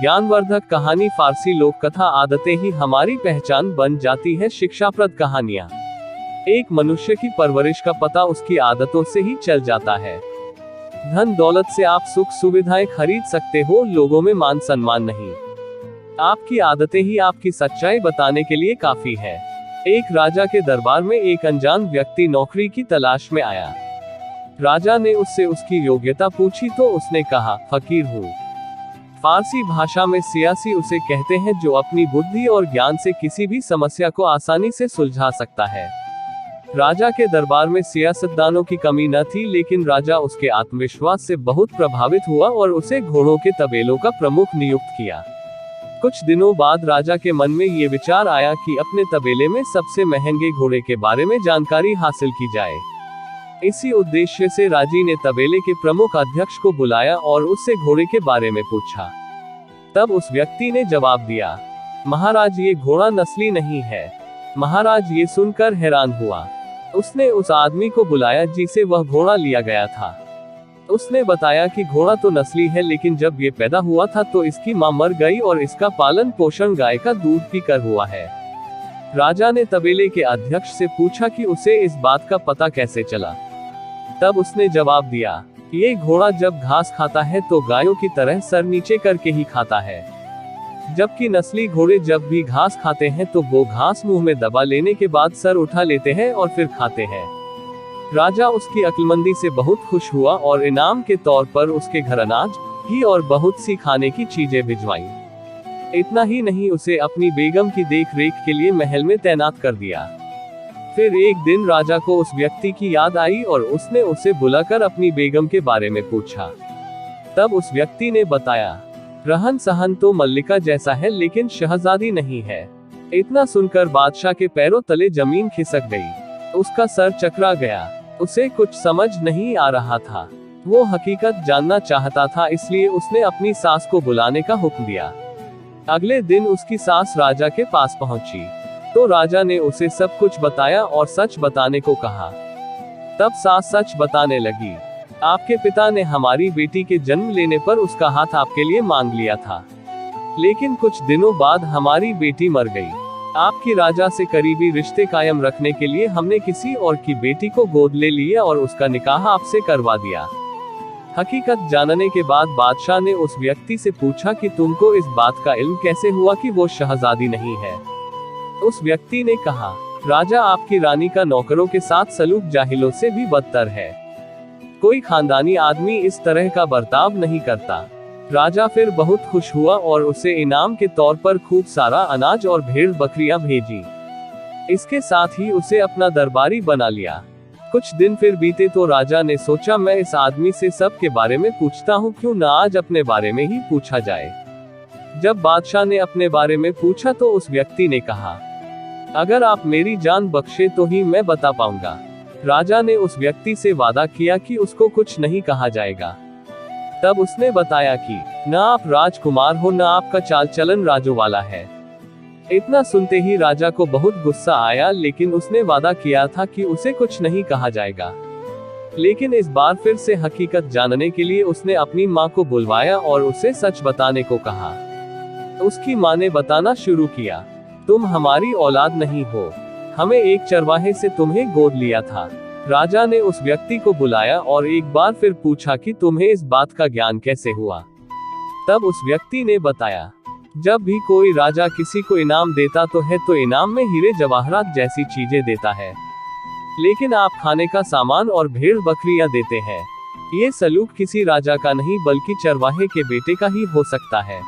ज्ञानवर्धक कहानी फारसी लोक कथा आदतें ही हमारी पहचान बन जाती है। शिक्षाप्रद कहानियाँ। एक मनुष्य की परवरिश का पता उसकी आदतों से ही चल जाता है। धन दौलत से आप सुख सुविधाएं खरीद सकते हो, लोगों में मान सम्मान नहीं। आपकी आदतें ही आपकी सच्चाई बताने के लिए काफी है। एक राजा के दरबार में एक अनजान व्यक्ति नौकरी की तलाश में आया। राजा ने उससे उसकी योग्यता पूछी तो उसने कहा, फकीर हूँ। फारसी भाषा में सियासी उसे कहते हैं जो अपनी बुद्धि और ज्ञान से किसी भी समस्या को आसानी से सुलझा सकता है। राजा के दरबार में सियासतदानों की कमी न थी, लेकिन राजा उसके आत्मविश्वास से बहुत प्रभावित हुआ और उसे घोड़ों के तबेलों का प्रमुख नियुक्त किया। कुछ दिनों बाद राजा के मन में ये विचार आया कि अपने तबेले में सबसे महंगे घोड़े के बारे में जानकारी हासिल की जाए। इसी उद्देश्य से राजा ने तबेले के प्रमुख अध्यक्ष को बुलाया और उससे घोड़े के बारे में पूछा। तब उस व्यक्ति ने जवाब दिया, महाराज ये घोड़ा नस्ली नहीं है। महाराज ये सुनकर हैरान हुआ। उसने उस आदमी को बुलाया जिसे वह घोड़ा लिया गया था। उसने बताया कि घोड़ा तो नस्ली है, लेकिन जब ये पैदा हुआ था तो इसकी मां मर गई और इसका पालन पोषण गाय का दूध पीकर हुआ है। राजा ने तबेले के अध्यक्ष से पूछा कि उसे इस बात का पता कैसे चला। तब उसने जवाब दिया, ये घोड़ा जब घास खाता है तो गायों की तरह सर नीचे करके ही खाता है, जबकि नस्ली घोड़े जब भी घास खाते हैं तो वो घास मुंह में दबा लेने के बाद सर उठा लेते हैं और फिर खाते हैं। राजा उसकी अक्लमंदी से बहुत खुश हुआ और इनाम के तौर पर उसके घर अनाज, घी और बहुत सी खाने की चीजें भिजवाई। इतना ही नहीं, उसे अपनी बेगम की देख रेख के लिए महल में तैनात कर दिया। फिर एक दिन राजा को उस व्यक्ति की याद आई और उसने उसे बुलाकर अपनी बेगम के बारे में पूछा। तब उस व्यक्ति ने बताया, रहन सहन तो मल्लिका जैसा है, लेकिन शहजादी नहीं है। इतना सुनकर बादशाह के पैरों तले जमीन खिसक गई। उसका सर चकरा गया। उसे कुछ समझ नहीं आ रहा था। वो हकीकत जानना चाहता था, इसलिए उसने अपनी सास को बुलाने का हुक्म दिया। अगले दिन उसकी सास राजा के पास पहुंची तो राजा ने उसे सब कुछ बताया और सच बताने को कहा। तब सास सच बताने लगी, आपके पिता ने हमारी बेटी के जन्म लेने पर उसका हाथ आपके लिए मांग लिया था, लेकिन कुछ दिनों बाद हमारी बेटी मर गई। आपकी राजा से करीबी रिश्ते कायम रखने के लिए हमने किसी और की बेटी को गोद ले लिया और उसका निकाह आपसे करवा दिया। हकीकत जानने के बाद बादशाह ने उस व्यक्ति से पूछा कि तुमको इस बात का इल्म कैसे हुआ कि वो शहजादी नहीं है। उस व्यक्ति ने कहा, राजा आपकी रानी का नौकरों के साथ सलूक जाहिलों से भी बदतर है। कोई खानदानी आदमी इस तरह का बर्ताव नहीं करता। राजा फिर बहुत खुश हुआ और उसे इनाम के तौर पर खूब सारा अनाज और भेड़ बकरियां भेजी। इसके साथ ही उसे अपना दरबारी बना लिया। कुछ दिन फिर बीते तो राजा ने सोचा, मैं इस आदमी से सब के बारे में पूछता हूँ, क्यों ना आज अपने बारे में ही पूछा जाए। जब बादशाह ने अपने बारे में पूछा तो उस व्यक्ति ने कहा, अगर आप मेरी जान बख्शे तो ही मैं बता पाऊंगा। राजा ने उस व्यक्ति से वादा किया कि उसको कुछ नहीं कहा जाएगा। तब उसने बताया कि न आप राजकुमार हो, न आपका चाल चलन राजों वाला है। इतना सुनते ही राजा को बहुत गुस्सा आया, लेकिन उसने वादा किया था कि उसे कुछ नहीं कहा जाएगा। लेकिन इस बार फिर से हकीकत जानने के लिए उसने अपनी माँ को बुलवाया और उसे सच बताने को कहा। उसकी माँ ने बताना शुरू किया, तुम हमारी औलाद नहीं हो, हमें एक चरवाहे से तुम्हें गोद लिया था। राजा ने उस व्यक्ति को बुलाया और एक बार फिर पूछा कि तुम्हें इस बात का ज्ञान कैसे हुआ। तब उस व्यक्ति ने बताया, जब भी कोई राजा किसी को इनाम देता तो इनाम में हीरे जवाहरात जैसी चीजें देता है, लेकिन आप खाने का सामान और भेड़ बकरियां देते हैं। ये सलूक किसी राजा का नहीं बल्कि चरवाहे के बेटे का ही हो सकता है।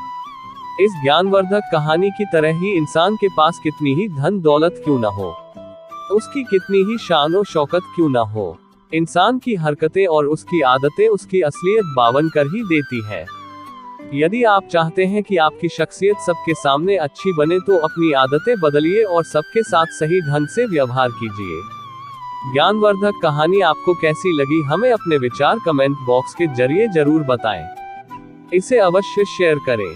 इस ज्ञानवर्धक कहानी की तरह ही इंसान के पास कितनी ही धन दौलत क्यों न हो, उसकी कितनी ही शान और शौकत क्यों न हो, इंसान की हरकतें और उसकी आदतें उसकी असलियत बावन कर ही देती है। यदि आप चाहते हैं कि आपकी शख्सियत सबके सामने अच्छी बने तो अपनी आदतें बदलिए और सबके साथ सही ढंग से व्यवहार कीजिए। ज्ञानवर्धक कहानी आपको कैसी लगी, हमें अपने विचार कमेंट बॉक्स के जरिए जरूर बताएं। इसे अवश्य शेयर करें।